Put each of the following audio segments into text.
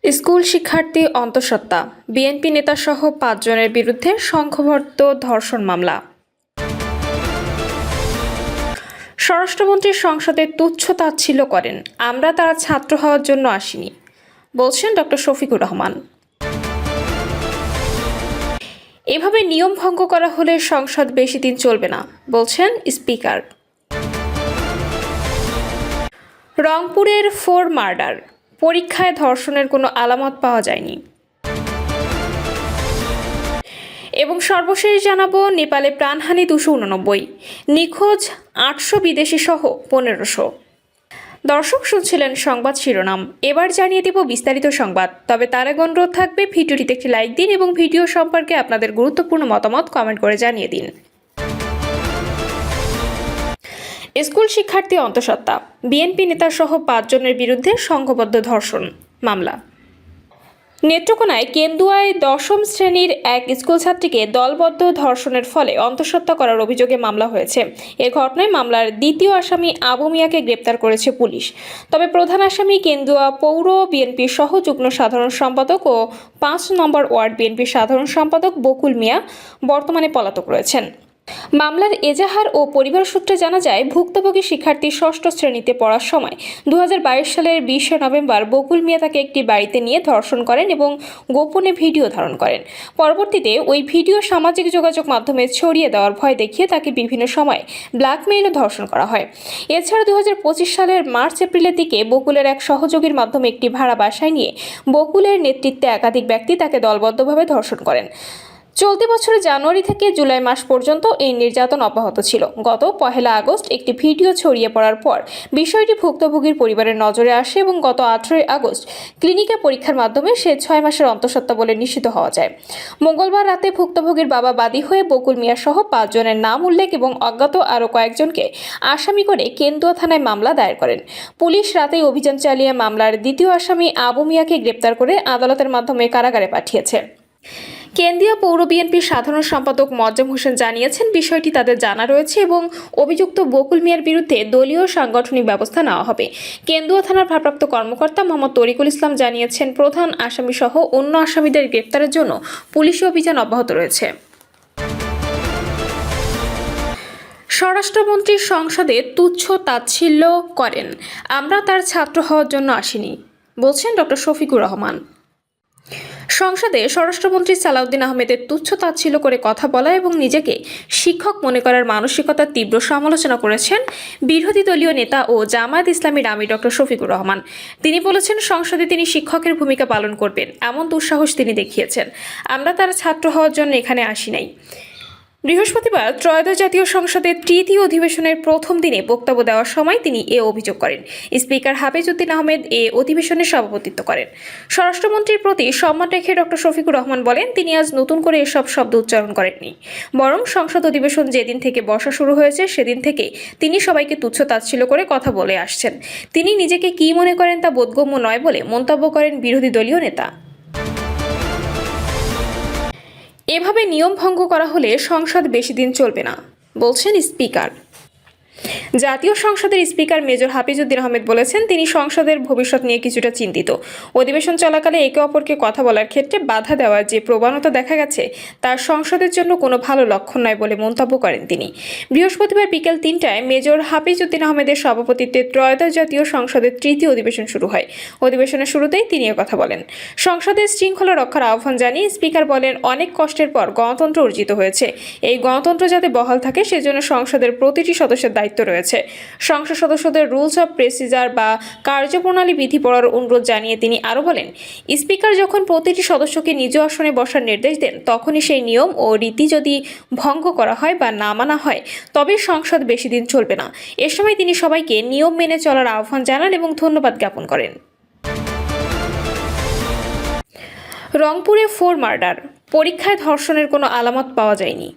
School শিক্ষার্থী অন্তঃসত্ত্বা BNP নেতাসহ ৫ জনের বিরুদ্ধে সংঘবদ্ধ ধর্ষণ মামলা। স্বরাষ্ট্রমন্ত্রী সংসদে তুচ্ছ তাচ্ছিল্য করেন, আমরা তার ছাত্র হওয়ার জন্য আসিনি, বলছেন ডক্টর শফিকুর রহমান। এভাবে নিয়ম ভঙ্গ করা হলে সংসদ বেশি দিন চলবে না, বলছেন স্পিকার। রংপুরের 4 মার্ডার, পরীক্ষায় ধর্ষণের কোনো আলামত পাওয়া যায়নি। এবং সর্বশেষ জানাবো, নেপালে প্রাণহানি 289, নিখোঁজ 800 বিদেশি সহ 1500। দর্শক শুনছিলেন সংবাদ শিরোনাম, এবার জানিয়ে দেব বিস্তারিত সংবাদ। তবে তার আগে অনুরোধ থাকবে ভিডিওটিতে একটি লাইক দিন এবং ভিডিও সম্পর্কে আপনাদের গুরুত্বপূর্ণ মতামত কমেন্ট করে জানিয়ে দিন। স্কুল শিক্ষার্থী অন্তঃসত্ত্বা বিএনপি নেতাসহ 5 জনের বিরুদ্ধে সংঘবদ্ধ ধর্ষণ মামলা। নেত্রকোনায় কেন্দুয়ায় 10ম শ্রেণীর এক স্কুল ছাত্রীকে দলবদ্ধ ধর্ষণের ফলে অন্তঃসত্ত্বা করার অভিযোগে মামলা হয়েছে। এ ঘটনায় মামলার দ্বিতীয় আসামি আবু মিয়াকে গ্রেপ্তার করেছে পুলিশ। তবে প্রধান আসামি কেন্দুয়া পৌর বিএনপির সহ যুগ্ম সাধারণ সম্পাদক ও 5 নম্বর ওয়ার্ড বিএনপির সাধারণ সম্পাদক বকুল মিয়া বর্তমানে পলাতক রয়েছেন। মামলার এজাহার ও পরিবার সূত্রে জানা যায়, ভুক্তভোগী শিক্ষার্থী 6ষ্ঠ শ্রেণীতে পড়ার সময় 2022 সালের 20 নভেম্বর বকুল মিয়া তাকে একটি বাড়িতে নিয়ে ধর্ষণ করেন এবং গোপনে ভিডিও ধারণ করেন। পরবর্তীতে ওই ভিডিও সামাজিক যোগাযোগ মাধ্যমে ছড়িয়ে দেওয়ার ভয় দেখিয়ে তাকে বিভিন্ন সময় ব্ল্যাকমেইল ও ধর্ষণ করা হয়। এছাড়া 2025 সালের মার্চ এপ্রিলের দিকে বকুলের এক সহযোগীর মাধ্যমে একটি ভাড়া বাসায় নিয়ে বকুলের নেতৃত্বে একাধিক ব্যক্তি তাকে দলবদ্ধভাবে ধর্ষণ করেন। চলতি বছরের জানুয়ারি থেকে জুলাই মাস পর্যন্ত এই নির্যাতন অব্যাহত ছিল। গত 1 আগস্ট একটি ভিডিও ছড়িয়ে পড়ার পর বিষয়টি ভুক্তভোগীর পরিবারের নজরে আসে এবং গত 18 আগস্ট ক্লিনিকে পরীক্ষার মাধ্যমে সে 6 মাসের অন্তঃসত্ত্বা বলে নিশ্চিত হওয়া যায়। মঙ্গলবার রাতে ভুক্তভোগীর বাবা বাদী হয়ে বকুল মিয়া সহ 5 জনের নাম উল্লেখ এবং অজ্ঞাত আরও কয়েকজনকে আসামি করে কেন্দুয়া থানায় মামলা দায়ের করেন। পুলিশ রাতেই অভিযান চালিয়ে মামলার দ্বিতীয় আসামি আবু মিয়াকে গ্রেপ্তার করে আদালতের মাধ্যমে কারাগারে পাঠিয়েছে। কেন্দ্রীয় পৌর বিএনপির সাধারণ সম্পাদক মোয়াজ্জেম হোসেন জানিয়েছেন, বিষয়টি তাদের জানা রয়েছে এবং অভিযুক্ত বকুল মিয়ার বিরুদ্ধে দলীয় সাংগঠনিক ব্যবস্থা নেওয়া হবে। কেন্দুয়া থানার ভারপ্রাপ্ত কর্মকর্তা মোহাম্মদ তরিকুল ইসলাম জানিয়েছেন, প্রধান আসামি সহ অন্য আসামিদের গ্রেপ্তারের জন্য পুলিশি অভিযান অব্যাহত রয়েছে। স্বরাষ্ট্রমন্ত্রী সংসদে তুচ্ছ তাচ্ছিল্য করেন, আমরা তার ছাত্র হওয়ার জন্য আসিনি, বলছেন ডক্টর শফিকুর রহমান। সংসদে স্বরাষ্ট্রমন্ত্রী সালাউদ্দিন আহমেদের তুচ্ছ তাচ্ছিল্য করে কথা বলা এবং নিজেকে শিক্ষক মনে করার মানসিকতার তীব্র সমালোচনা করেছেন বিরোধী দলীয় নেতা ও জামায়াত ইসলামীর আমির ডক্টর শফিকুর রহমান। তিনি বলেছেন, সংসদে তিনি শিক্ষকের ভূমিকা পালন করবেন এমন দুঃসাহস তিনি দেখিয়েছেন, আমরা তার ছাত্র হওয়ার জন্য এখানে আসি নাই। বৃহস্পতিবার ত্রয়োদশ জাতীয় সংসদের তৃতীয় অধিবেশনের প্রথম দিনে বক্তব্য দেওয়ার সময় তিনি এ অভিযোগ করেন। স্পিকার হাফিজউদ্দিন আহমেদ এ অধিবেশনে সভাপতিত্ব করেন। স্বরাষ্ট্রমন্ত্রীর প্রতি সম্মান রেখে ডক্টর শফিকুর রহমান বলেন, তিনি আজ নতুন করে এসব শব্দ উচ্চারণ করেননি, বরং সংসদ অধিবেশন যেদিন থেকে বসা শুরু হয়েছে সেদিন থেকে তিনি সবাইকে তুচ্ছ তাচ্ছিল্য করে কথা বলে আসছেন। তিনি নিজেকে কী মনে করেন তা বোধগম্য নয় বলে মন্তব্য করেন বিরোধী দলীয় নেতা। এভাবে নিয়ম ভঙ্গ করা হলে সংসদ বেশি দিন চলবে না, বলছেন স্পিকার। জাতীয় সংসদের স্পিকার মেজর হাফিজউদ্দিন আহমেদ বলেছেন, তিনি সংসদের ভবিষ্যৎ নিয়ে কিছুটা চিন্তিত। অধিবেশন চলাকালে একে অপরকে কথা বলার ক্ষেত্রে বাধা দেওয়ার যে প্রবণতা দেখা গেছে তার সংসদের জন্য কোনো ভালো লক্ষণ নয় বলে মন্তব্য করেন তিনি। বৃহস্পতিবার বিকেল 3টায় মেজর হাফিজউদ্দিন আহমেদের সভাপতিত্বে ত্রয়োদশ জাতীয় সংসদের তৃতীয় অধিবেশন শুরু হয়। অধিবেশনের শুরুতেই তিনি কথা বলেন। সংসদের শৃঙ্খলা রক্ষার আহ্বান জানিয়ে স্পিকার বলেন, অনেক কষ্টের পর গণতন্ত্র অর্জিত হয়েছে। এই গণতন্ত্র যাতে বহাল থাকে সেজন্য সংসদের প্রতিটি সদস্যের দায়িত্ব রয়েছে। সংসদ সদস্যদের রুলস অফ প্রসিজার বা কার্যপ্রণালী বিধি পড়ার অনুরোধ জানিয়ে তিনি আরও বলেন, স্পিকার যখন প্রতিটি সদস্যকে নিজ আসনে বসার নির্দেশ দেন তখনই সেই নিয়ম ও রীতি যদি ভঙ্গ করা হয় বা না মানা হয় তবে সংসদ বেশি দিন চলবে না। এ সময় তিনি সবাইকে নিয়ম মেনে চলার আহ্বান জানান এবং ধন্যবাদ জ্ঞাপন করেন। রংপুরে 4 মার্ডার, পরীক্ষায় ধর্ষণের কোনো আলামত পাওয়া যায়নি।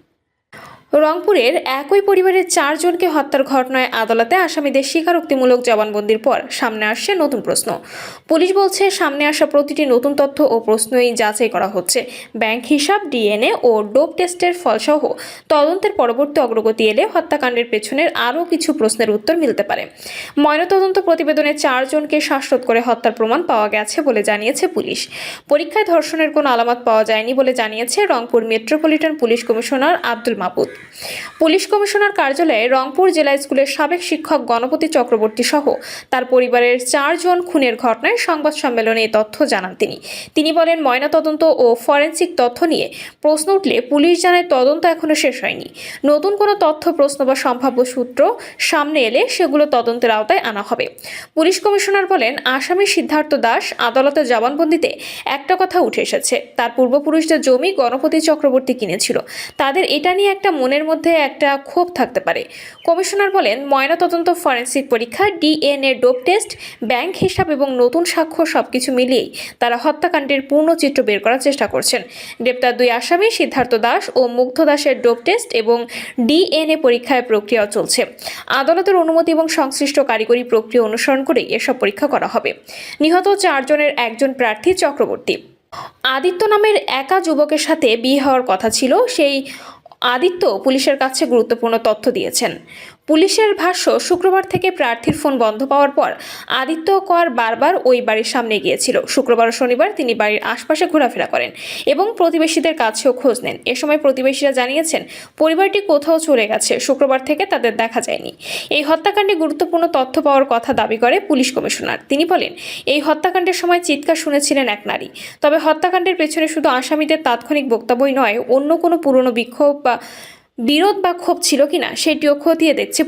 রংপুরের একই পরিবারের 4 জনকে হত্যার ঘটনায় আদালতে আসামিদের স্বীকারোক্তিমূলক জবানবন্দির পর সামনে আসছে নতুন প্রশ্ন। পুলিশ বলছে, সামনে আসা প্রতিটি নতুন তথ্য ও প্রশ্নই যাচাই করা হচ্ছে। ব্যাংক হিসাব, ডিএনএ ও ডোপ টেস্টের ফলসহ তদন্তের পরবর্তী অগ্রগতি এলে হত্যাকাণ্ডের পেছনের আরও কিছু প্রশ্নের উত্তর মিলতে পারে। ময়নাতদন্ত প্রতিবেদনে 4 জনকে শ্বাসরোধ করে হত্যার প্রমাণ পাওয়া গেছে বলে জানিয়েছে পুলিশ। পরীক্ষায় ধর্ষণের কোনো আলামত পাওয়া যায়নি বলে জানিয়েছে Rangpur metropolitan police commissioner Abdul Mabud. Police commissioner কার্যালয়ে রংপুর জেলা স্কুলের সাবেক শিক্ষক গণপতি চক্রবর্তী সহ তার পরিবারের 4 জন খুনের ঘটনায় সংবাদ সম্মেলনে এই তথ্য জানান তিনি বলেন, ময়নাতদন্ত ও ফরেনসিক তথ্য নিয়ে প্রশ্ন উঠলে পুলিশ জানায় তদন্ত এখনো শেষ হয়নি। নতুন কোনো তথ্য, প্রশ্ন বা সম্ভাব্য সূত্র সামনে এলে সেগুলো তদন্তের আওতায় আনা হবে। পুলিশ কমিশনার বলেন, আসামি সিদ্ধার্থ দাস আদালতের জবানবন্দিতে একটা কথা উঠে এসেছে, তার পূর্বপুরুষদের জমি গণপতি চক্রবর্তী কিনেছিল। তাদের এটা নিয়ে একটা মনের মধ্যে একটা ক্ষোভ থাকতে পারে। কমিশনার বলেন, ময়নাতদন্ত, ফরেনসিক পরীক্ষা, ডিএনএ, ডোপ টেস্ট, ব্যাংক হিসাব এবং নতুন সাক্ষ্য সবকিছু মিলিয়েই তারা হত্যাকাণ্ডের পূর্ণ চিত্র বের করার চেষ্টা করছেন। গ্রেপ্তার 2 আসামি সিদ্ধার্থ দাস ও মুগ্ধ দাসের ডোপ টেস্ট এবং ডিএনএ পরীক্ষায় প্রক্রিয়া চলছে। আদালতের অনুমতি এবং সংশ্লিষ্ট কারিগরি প্রক্রিয়া অনুসরণ করে এসব পরীক্ষা করা হবে। নিহত 4 জনের একজন প্রার্থী চক্রবর্তী। আদিত্য নামের একা যুবকের সাথে বিয়ে হওয়ার কথা ছিল। সেই আদিত্য পুলিশের কাছে গুরুত্বপূর্ণ তথ্য দিয়েছেন। পুলিশের ভাষ্য, শুক্রবার থেকে প্রার্থীর ফোন বন্ধ পাওয়ার পর আদিত্য কর বারবার ওই বাড়ির সামনে গিয়েছিল। শুক্রবার ও শনিবার তিনি বাড়ির আশপাশে ঘোরাফেরা করেন এবং প্রতিবেশীদের কাছেও খোঁজ নেন। এ সময় প্রতিবেশীরা জানিয়েছেন পরিবারটি কোথাও চলে গেছে, শুক্রবার থেকে তাদের দেখা যায়নি। এই হত্যাকাণ্ডে গুরুত্বপূর্ণ তথ্য পাওয়ার কথা দাবি করে পুলিশ কমিশনার। তিনি বলেন, এই হত্যাকাণ্ডের সময় চিৎকার শুনেছিলেন এক নারী। তবে হত্যাকাণ্ডের পেছনে শুধু আসামিদের তাৎক্ষণিক বক্তব্যই নয়, অন্য কোনো পুরনো বিরোধ বা ক্ষোভ ছিল কিনা সেটিও খতিয়ে দেখছে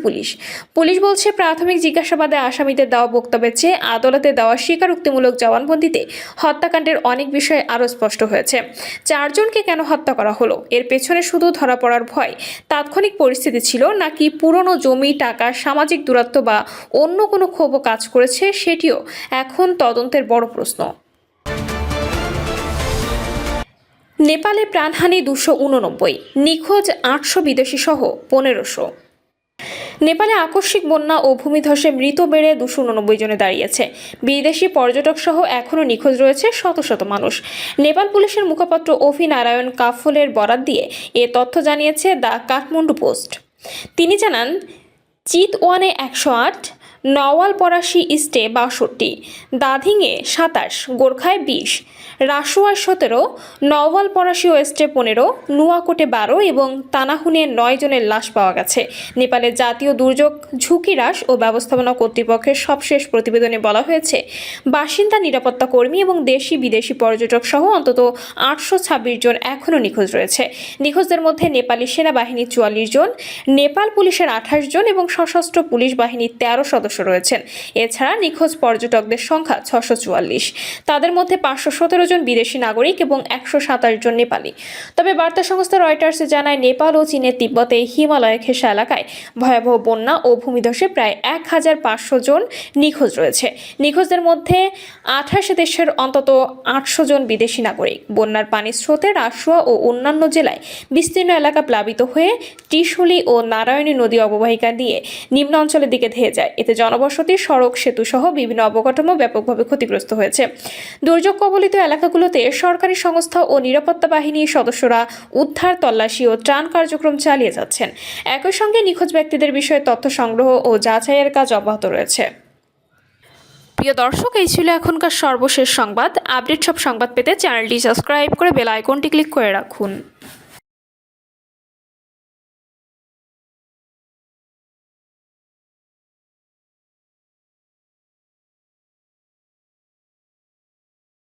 পুলিশ বলছে, প্রাথমিক জিজ্ঞাসাবাদে আসামিদের দেওয়া বক্তব্যের চেয়ে আদালতে দেওয়া স্বীকারোক্তিমূলক জবানবন্দিতে হত্যাকাণ্ডের অনেক বিষয় আরও স্পষ্ট হয়েছে। 4 জনকে কেন হত্যা করা হলো, এর পেছনে শুধু ধরা পড়ার ভয়, তাৎক্ষণিক পরিস্থিতি ছিল নাকি পুরনো জমি, টাকা, সামাজিক দূরত্ব বা অন্য কোনো ক্ষোভও কাজ করেছে, সেটিও এখন তদন্তের বড় প্রশ্ন। নেপালে প্রাণহানি 289, নিখোঁজ 800 বিদেশি সহ 1500। নেপালে আকস্মিক বন্যা ও ভূমিধসে মৃত বেড়ে 289 জনে দাঁড়িয়েছে। বিদেশি পর্যটক সহ এখনও নিখোঁজ রয়েছে শত শত মানুষ। নেপাল পুলিশের মুখপাত্র অভি নারায়ণ কাফলের বরাত দিয়ে এ তথ্য জানিয়েছে দ্য কাঠমান্ডু পোস্ট। তিনি জানান, চিতওয়ানে 108, নওয়ালপরাসি ইস্টে 62, দাধিংয়ে 27, গোর্খায় 20, রাসুয়ায় 17, নওয়ালপরাসি ওয়েস্টে 15, নুয়াকোটে 12 এবং তানাহুনে 9 জনের লাশ পাওয়া গেছে। নেপালের জাতীয় দুর্যোগ ঝুঁকি হ্রাস ও ব্যবস্থাপনা কর্তৃপক্ষের সবশেষ প্রতিবেদনে বলা হয়েছে, বাসিন্দা, নিরাপত্তা কর্মী এবং দেশি বিদেশি পর্যটক সহ অন্তত 826 জন এখনও নিখোঁজ রয়েছে। নিখোঁজদের মধ্যে নেপালি সেনাবাহিনীর 44 জন, নেপাল পুলিশের 28 জন এবং সশস্ত্র পুলিশ বাহিনীর 13 সদস্য রয়েছেন। এছাড়া নিখোঁজ পর্যটকদের সংখ্যা 644। তাদের মধ্যে 517 জন বিদেশি নাগরিক এবং 127 জন নেপালি। তবে বার্তা সংস্থা রয়টার্সে জানায়, নেপাল ও চীনের তিব্বতে হিমালয় ঘেঁষা এলাকায় ভয়াবহ বন্যা ও ভূমিধসে প্রায় 1500 জন নিখোঁজ রয়েছে। নিখোঁজদের মধ্যে 28 দেশের অন্তত 800 জন বিদেশি নাগরিক। বন্যার পানির স্রোতে রাসুয়া ও অন্যান্য জেলায় বিস্তীর্ণ এলাকা প্লাবিত হয়ে ত্রিশূলী ও নারায়ণী নদী অববাহিকা দিয়ে নিম্ন অঞ্চলের দিকে ধেয়ে যায়। এতে জনবসতি, সড়ক, সেতু সহ বিভিন্ন অবকাঠামো ব্যাপকভাবে ক্ষতিগ্রস্ত হয়েছে। দুর্যোগ কবলিত এলাকাগুলোতে সরকারি সংস্থা ও নিরাপত্তা বাহিনীর সদস্যরা উদ্ধার, তল্লাশি ও ত্রাণ কার্যক্রম চালিয়ে যাচ্ছেন। একই সঙ্গে নিখোঁজ ব্যক্তিদের বিষয়ে তথ্য সংগ্রহ ও যাচাইয়ের কাজ অব্যাহত রয়েছে। প্রিয় দর্শক, এই ছিল এখনকার সর্বশেষ সংবাদ। আপডেট সব সংবাদ পেতে চ্যানেলটি সাবস্ক্রাইব করে বেল আইকনটি ক্লিক করে রাখুন।